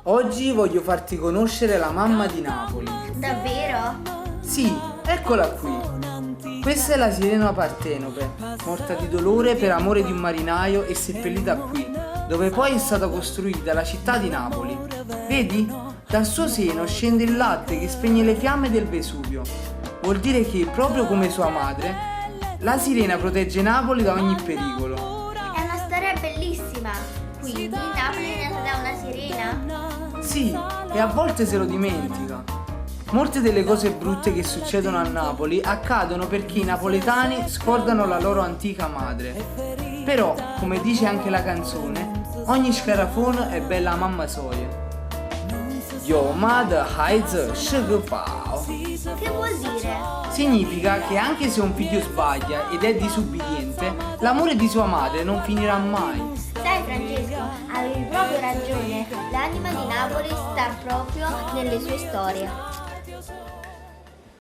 Oggi voglio farti conoscere la mamma di Napoli. Davvero? Sì, eccola qui. Questa è la sirena Partenope, morta di dolore per amore di un marinaio e seppellita qui, dove poi è stata costruita la città di Napoli. Vedi? Dal suo seno scende il latte che spegne le fiamme del Vesuvio. Vuol dire che, proprio come sua madre, la sirena protegge Napoli da ogni pericolo. È una storia bellissima. Quindi Napoli è nata da una sirena? Sì, e a volte se lo dimentica. Molte delle cose brutte che succedono a Napoli accadono perché i napoletani scordano la loro antica madre. Però, come dice anche la canzone, ogni scarafone è bella a mamma soia. Yo mad haiz shigpao. Che vuol dire? Significa che anche se un figlio sbaglia ed è disubbidiente, l'amore di sua madre non finirà mai. Sai Francesco, avevi proprio ragione. L'anima di Napoli sta proprio nelle sue storie.